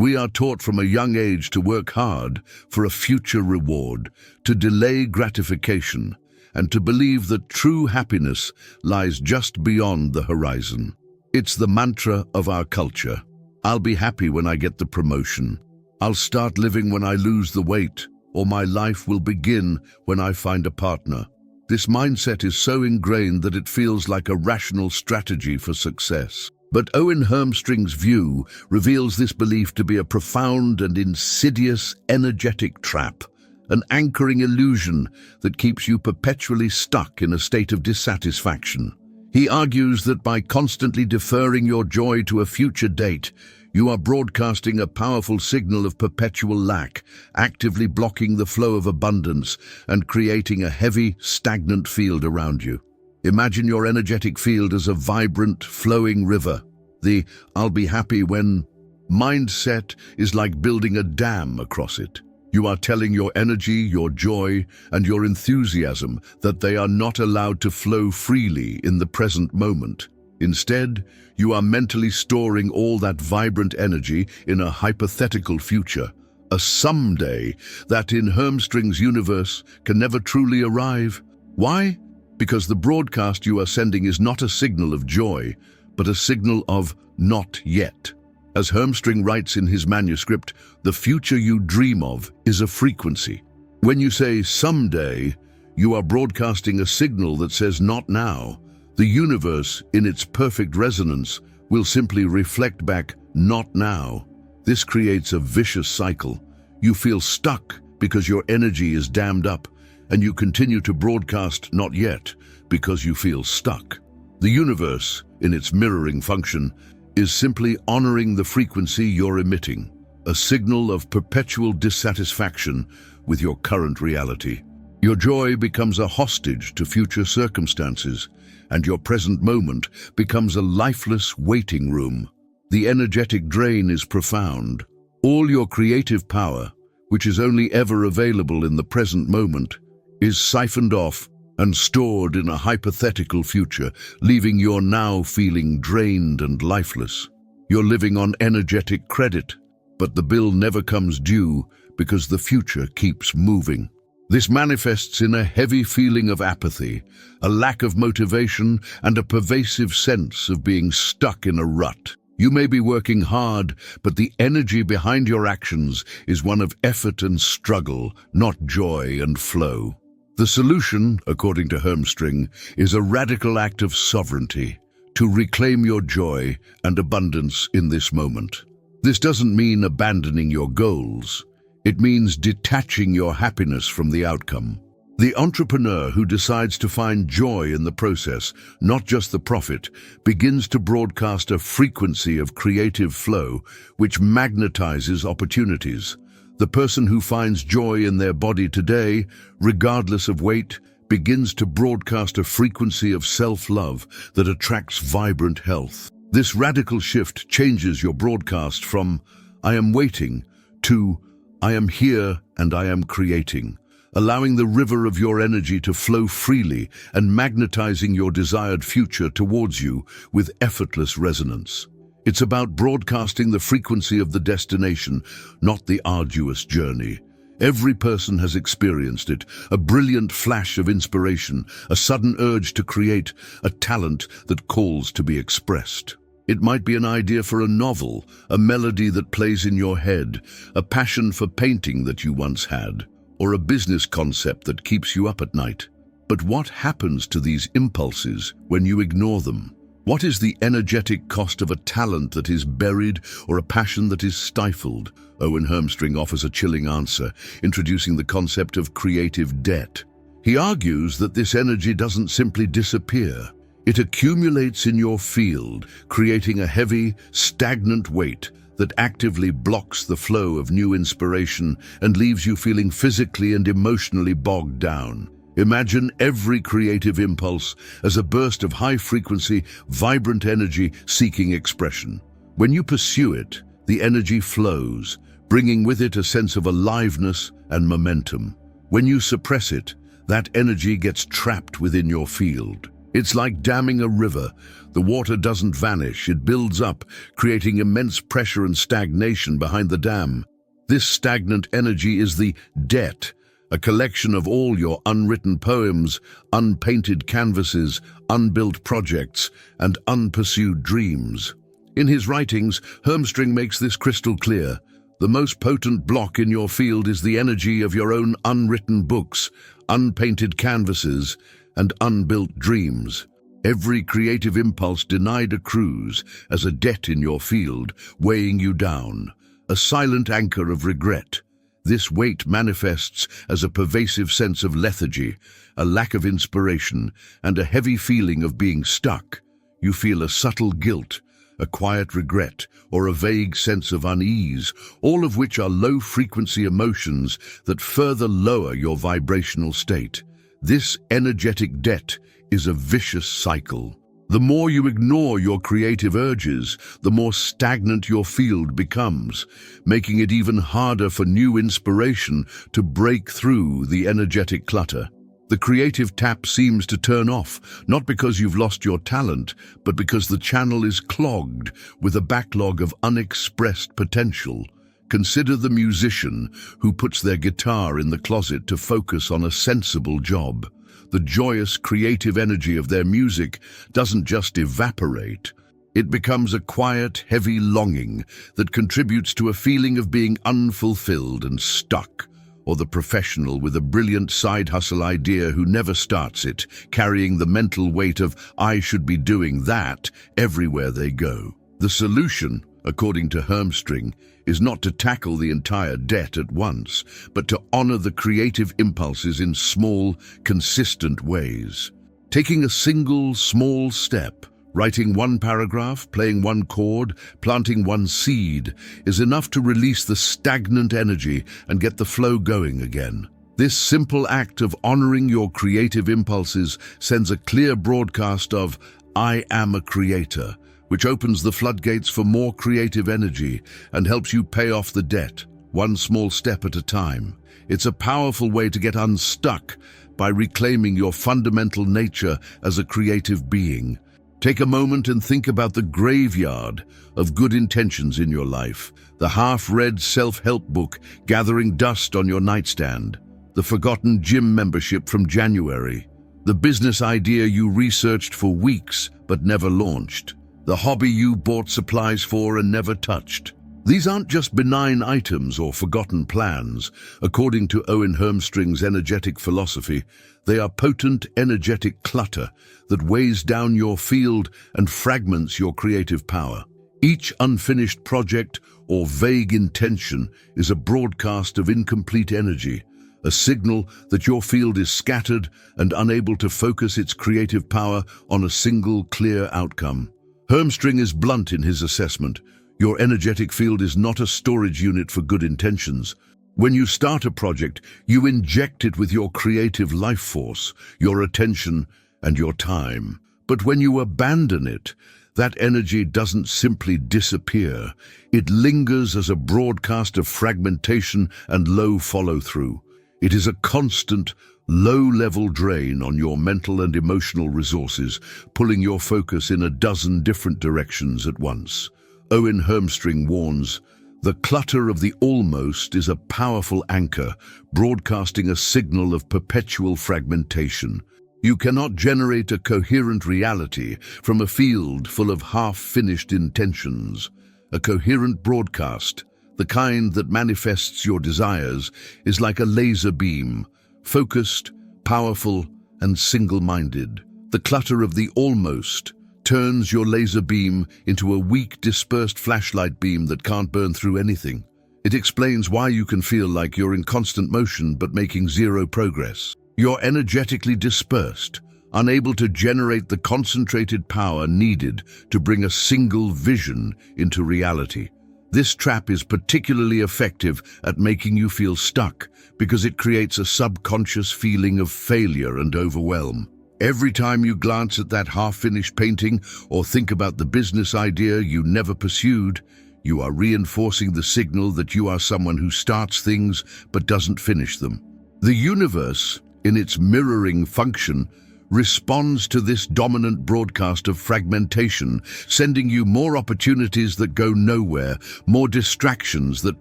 We are taught from a young age to work hard for a future reward, to delay gratification, and to believe that true happiness lies just beyond the horizon. It's the mantra of our culture. I'll be happy when I get the promotion. I'll start living when I lose the weight, or my life will begin when I find a partner. This mindset is so ingrained that it feels like a rational strategy for success. But Owen Hermstring's view reveals this belief to be a profound and insidious energetic trap, an anchoring illusion that keeps you perpetually stuck in a state of dissatisfaction. He argues that by constantly deferring your joy to a future date, you are broadcasting a powerful signal of perpetual lack, actively blocking the flow of abundance and creating a heavy, stagnant field around you. Imagine your energetic field as a vibrant, flowing river. The "I'll be happy when" mindset is like building a dam across it. You are telling your energy, your joy, and your enthusiasm that they are not allowed to flow freely in the present moment. Instead, you are mentally storing all that vibrant energy in a hypothetical future, a someday that in Hermstring's universe can never truly arrive. Why? Because the broadcast you are sending is not a signal of joy, but a signal of not yet. As Hermstring writes in his manuscript, the future you dream of is a frequency. When you say someday, you are broadcasting a signal that says not now. The universe, in its perfect resonance, will simply reflect back not now. This creates a vicious cycle. You feel stuck because your energy is dammed up, and you continue to broadcast not yet because you feel stuck. The universe, in its mirroring function, is simply honoring the frequency you're emitting, a signal of perpetual dissatisfaction with your current reality. Your joy becomes a hostage to future circumstances, and your present moment becomes a lifeless waiting room. The energetic drain is profound. All your creative power, which is only ever available in the present moment, is siphoned off and stored in a hypothetical future, leaving your now feeling drained and lifeless. You're living on energetic credit, but the bill never comes due because the future keeps moving. This manifests in a heavy feeling of apathy, a lack of motivation, and a pervasive sense of being stuck in a rut. You may be working hard, but the energy behind your actions is one of effort and struggle, not joy and flow. The solution, according to Hermstring, is a radical act of sovereignty, to reclaim your joy and abundance in this moment. This doesn't mean abandoning your goals. It means detaching your happiness from the outcome. The entrepreneur who decides to find joy in the process, not just the profit, begins to broadcast a frequency of creative flow which magnetizes opportunities. The person who finds joy in their body today, regardless of weight, begins to broadcast a frequency of self-love that attracts vibrant health. This radical shift changes your broadcast from "I am waiting" to "I am here and I am creating," allowing the river of your energy to flow freely and magnetizing your desired future towards you with effortless resonance. It's about broadcasting the frequency of the destination, not the arduous journey. Every person has experienced it, a brilliant flash of inspiration, a sudden urge to create, a talent that calls to be expressed. It might be an idea for a novel, a melody that plays in your head, a passion for painting that you once had, or a business concept that keeps you up at night. But what happens to these impulses when you ignore them? What is the energetic cost of a talent that is buried or a passion that is stifled? Owen Hermstring offers a chilling answer, introducing the concept of creative debt. He argues that this energy doesn't simply disappear. It accumulates in your field, creating a heavy, stagnant weight that actively blocks the flow of new inspiration and leaves you feeling physically and emotionally bogged down. Imagine every creative impulse as a burst of high-frequency, vibrant energy seeking expression. When you pursue it, the energy flows, bringing with it a sense of aliveness and momentum. When you suppress it, that energy gets trapped within your field. It's like damming a river. The water doesn't vanish, it builds up, creating immense pressure and stagnation behind the dam. This stagnant energy is the debt, a collection of all your unwritten poems, unpainted canvases, unbuilt projects, and unpursued dreams. In his writings, Hermstring makes this crystal clear. The most potent block in your field is the energy of your own unwritten books, unpainted canvases, and unbuilt dreams. Every creative impulse denied accrues as a debt in your field, weighing you down, a silent anchor of regret. This weight manifests as a pervasive sense of lethargy, a lack of inspiration, and a heavy feeling of being stuck. You feel a subtle guilt, a quiet regret, or a vague sense of unease, all of which are low-frequency emotions that further lower your vibrational state. This energetic debt is a vicious cycle. The more you ignore your creative urges, the more stagnant your field becomes, making it even harder for new inspiration to break through the energetic clutter. The creative tap seems to turn off, not because you've lost your talent, but because the channel is clogged with a backlog of unexpressed potential. Consider the musician who puts their guitar in the closet to focus on a sensible job. The joyous, creative energy of their music doesn't just evaporate. It becomes a quiet, heavy longing that contributes to a feeling of being unfulfilled and stuck. Or the professional with a brilliant side hustle idea who never starts it, carrying the mental weight of "I should be doing that" everywhere they go. The solution, according to Hermstring, is not to tackle the entire debt at once, but to honor the creative impulses in small, consistent ways. Taking a single, small step, writing one paragraph, playing one chord, planting one seed, is enough to release the stagnant energy and get the flow going again. This simple act of honoring your creative impulses sends a clear broadcast of "I am a creator," which opens the floodgates for more creative energy and helps you pay off the debt, one small step at a time. It's a powerful way to get unstuck by reclaiming your fundamental nature as a creative being. Take a moment and think about the graveyard of good intentions in your life, the half-read self-help book gathering dust on your nightstand, the forgotten gym membership from January, the business idea you researched for weeks but never launched, the hobby you bought supplies for and never touched. These aren't just benign items or forgotten plans. According to Owen Hermstring's energetic philosophy, they are potent, energetic clutter that weighs down your field and fragments your creative power. Each unfinished project or vague intention is a broadcast of incomplete energy, a signal that your field is scattered and unable to focus its creative power on a single clear outcome. Hermstring is blunt in his assessment. Your energetic field is not a storage unit for good intentions. When you start a project, you inject it with your creative life force, your attention, and your time. But when you abandon it, that energy doesn't simply disappear. It lingers as a broadcast of fragmentation and low follow-through. It is a constant, low-level drain on your mental and emotional resources, pulling your focus in a dozen different directions at once. Owen Hermstring warns, "The clutter of the almost is a powerful anchor, broadcasting a signal of perpetual fragmentation. You cannot generate a coherent reality from a field full of half-finished intentions. A coherent broadcast, the kind that manifests your desires, is like a laser beam, focused, powerful, and single-minded. The clutter of the almost turns your laser beam into a weak, dispersed flashlight beam that can't burn through anything. It explains why you can feel like you're in constant motion but making zero progress. You're energetically dispersed, unable to generate the concentrated power needed to bring a single vision into reality. This trap is particularly effective at making you feel stuck because it creates a subconscious feeling of failure and overwhelm. Every time you glance at that half-finished painting or think about the business idea you never pursued, you are reinforcing the signal that you are someone who starts things but doesn't finish them. The universe, in its mirroring function, responds to this dominant broadcast of fragmentation, sending you more opportunities that go nowhere, more distractions that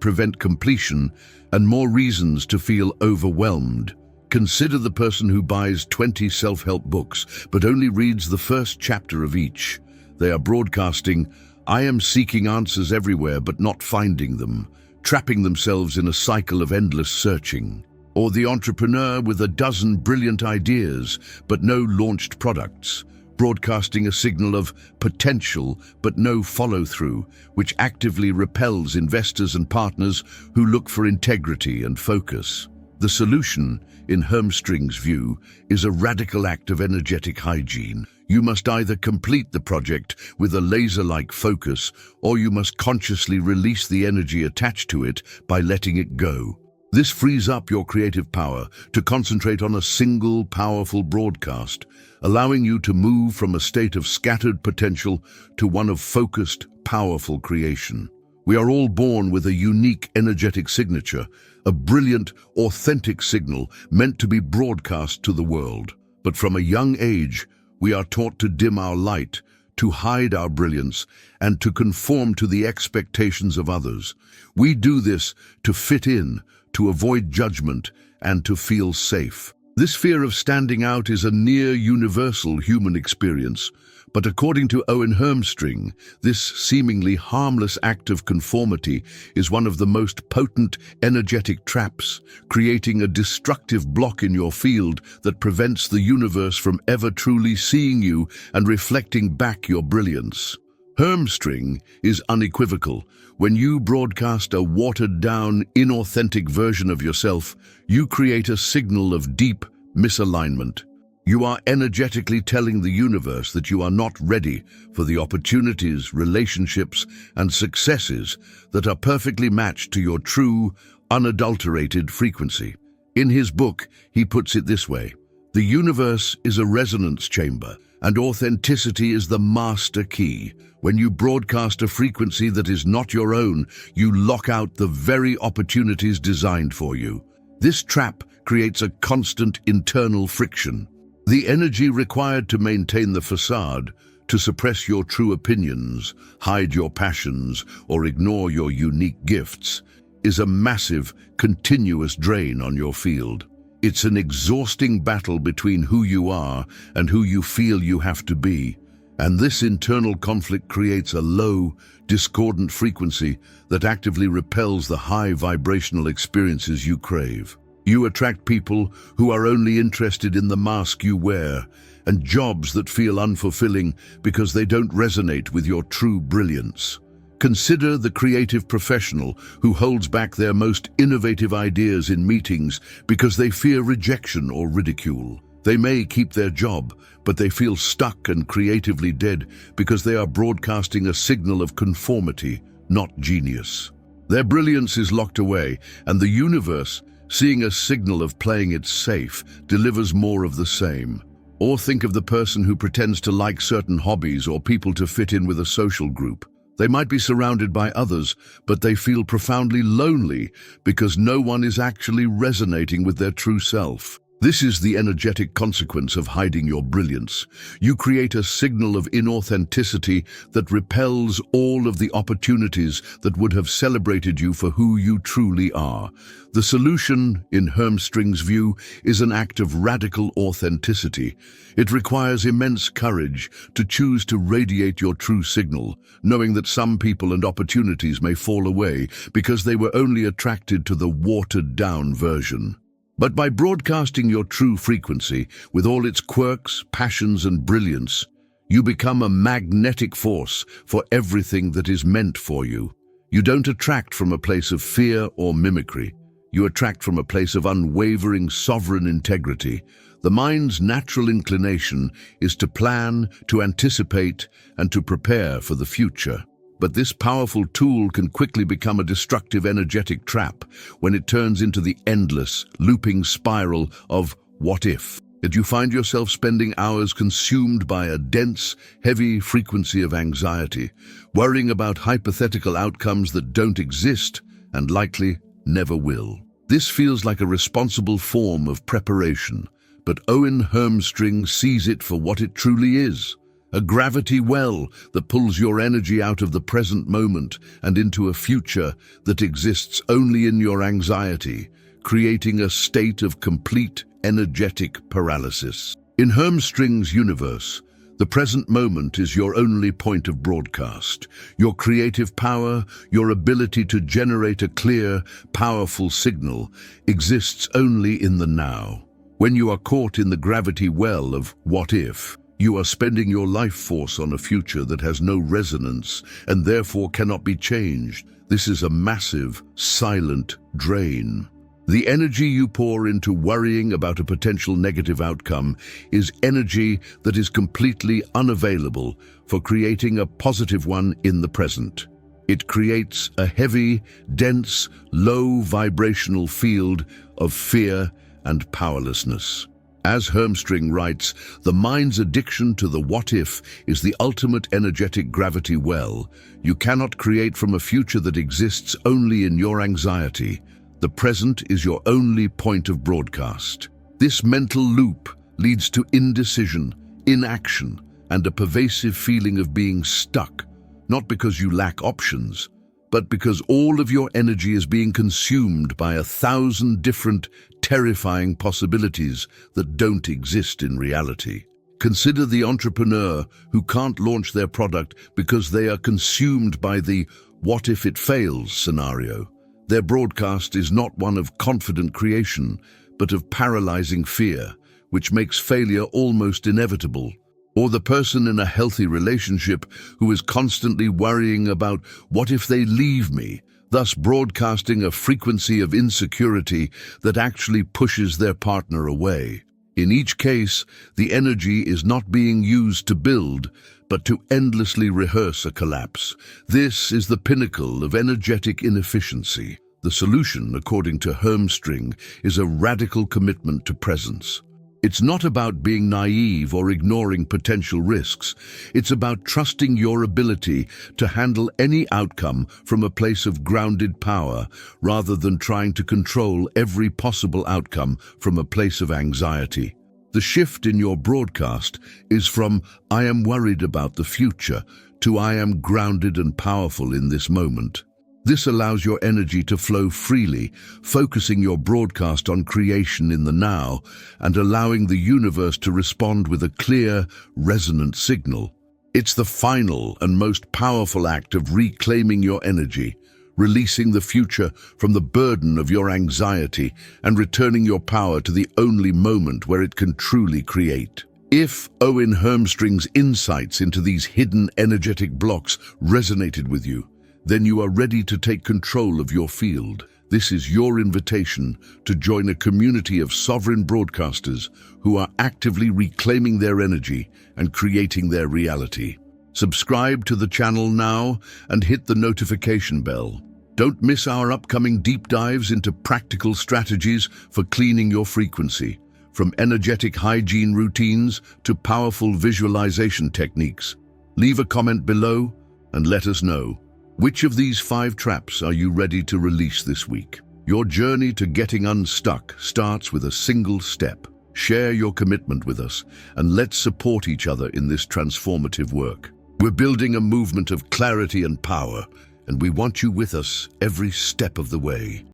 prevent completion, and more reasons to feel overwhelmed. Consider the person who buys 20 self-help books but only reads the first chapter of each. They are broadcasting, "I am seeking answers everywhere but not finding them," trapping themselves in a cycle of endless searching. Or the entrepreneur with a dozen brilliant ideas but no launched products, broadcasting a signal of potential but no follow-through, which actively repels investors and partners who look for integrity and focus. The solution, in Hermstring's view, is a radical act of energetic hygiene. You must either complete the project with a laser-like focus, or you must consciously release the energy attached to it by letting it go. This frees up your creative power to concentrate on a single, powerful broadcast, allowing you to move from a state of scattered potential to one of focused, powerful creation. We are all born with a unique energetic signature, a brilliant, authentic signal meant to be broadcast to the world. But from a young age, we are taught to dim our light, to hide our brilliance, and to conform to the expectations of others. We do this to fit in, to avoid judgment, and to feel safe. This fear of standing out is a near universal human experience, but according to Owen Hermstring, this seemingly harmless act of conformity is one of the most potent energetic traps, creating a destructive block in your field that prevents the universe from ever truly seeing you and reflecting back your brilliance. Hermstring is unequivocal. When you broadcast a watered-down, inauthentic version of yourself, you create a signal of deep misalignment. You are energetically telling the universe that you are not ready for the opportunities, relationships, and successes that are perfectly matched to your true, unadulterated frequency. In his book, he puts it this way: "The universe is a resonance chamber, and authenticity is the master key. When you broadcast a frequency that is not your own, you lock out the very opportunities designed for you. This trap creates a constant internal friction. The energy required to maintain the facade, to suppress your true opinions, hide your passions, or ignore your unique gifts, is a massive, continuous drain on your field. It's an exhausting battle between who you are and who you feel you have to be. And this internal conflict creates a low, discordant frequency that actively repels the high vibrational experiences you crave. You attract people who are only interested in the mask you wear, and jobs that feel unfulfilling because they don't resonate with your true brilliance. Consider the creative professional who holds back their most innovative ideas in meetings because they fear rejection or ridicule. They may keep their job, but they feel stuck and creatively dead because they are broadcasting a signal of conformity, not genius. Their brilliance is locked away, and the universe, seeing a signal of playing it safe, delivers more of the same. Or think of the person who pretends to like certain hobbies or people to fit in with a social group. They might be surrounded by others, but they feel profoundly lonely because no one is actually resonating with their true self. This is the energetic consequence of hiding your brilliance. You create a signal of inauthenticity that repels all of the opportunities that would have celebrated you for who you truly are. The solution, in Hermstring's view, is an act of radical authenticity. It requires immense courage to choose to radiate your true signal, knowing that some people and opportunities may fall away because they were only attracted to the watered-down version. But by broadcasting your true frequency, with all its quirks, passions, and brilliance, you become a magnetic force for everything that is meant for you. You don't attract from a place of fear or mimicry. You attract from a place of unwavering, sovereign integrity. The mind's natural inclination is to plan, to anticipate, and to prepare for the future. But this powerful tool can quickly become a destructive energetic trap when it turns into the endless, looping spiral of what if. That you find yourself spending hours consumed by a dense, heavy frequency of anxiety, worrying about hypothetical outcomes that don't exist and likely never will. This feels like a responsible form of preparation, but Owen Hermstring sees it for what it truly is. A gravity well that pulls your energy out of the present moment and into a future that exists only in your anxiety, creating a state of complete energetic paralysis. In Hermstring's universe, the present moment is your only point of broadcast. Your creative power, your ability to generate a clear, powerful signal, exists only in the now. When you are caught in the gravity well of what if, you are spending your life force on a future that has no resonance and therefore cannot be changed. This is a massive, silent drain. The energy you pour into worrying about a potential negative outcome is energy that is completely unavailable for creating a positive one in the present. It creates a heavy, dense, low vibrational field of fear and powerlessness. As Hermstring writes, the mind's addiction to the what-if is the ultimate energetic gravity well. You cannot create from a future that exists only in your anxiety. The present is your only point of broadcast. This mental loop leads to indecision, inaction, and a pervasive feeling of being stuck, not because you lack options, but because all of your energy is being consumed by 1,000 different, terrifying possibilities that don't exist in reality. Consider the entrepreneur who can't launch their product because they are consumed by the "what if it fails" scenario. Their broadcast is not one of confident creation, but of paralyzing fear, which makes failure almost inevitable. Or the person in a healthy relationship who is constantly worrying about what if they leave me, thus broadcasting a frequency of insecurity that actually pushes their partner away. In each case, the energy is not being used to build, but to endlessly rehearse a collapse. This is the pinnacle of energetic inefficiency. The solution, according to Hermstring, is a radical commitment to presence. It's not about being naive or ignoring potential risks. It's about trusting your ability to handle any outcome from a place of grounded power, rather than trying to control every possible outcome from a place of anxiety. The shift in your broadcast is from "I am worried about the future" to "I am grounded and powerful in this moment." This allows your energy to flow freely, focusing your broadcast on creation in the now and allowing the universe to respond with a clear, resonant signal. It's the final and most powerful act of reclaiming your energy, releasing the future from the burden of your anxiety and returning your power to the only moment where it can truly create. If Owen Hermstring's insights into these hidden energetic blocks resonated with you, then you are ready to take control of your field. This is your invitation to join a community of sovereign broadcasters who are actively reclaiming their energy and creating their reality. Subscribe to the channel now and hit the notification bell. Don't miss our upcoming deep dives into practical strategies for cleaning your frequency, from energetic hygiene routines to powerful visualization techniques. Leave a comment below and let us know. Which of these 5 traps are you ready to release this week? Your journey to getting unstuck starts with a single step. Share your commitment with us, and let's support each other in this transformative work. We're building a movement of clarity and power, and we want you with us every step of the way.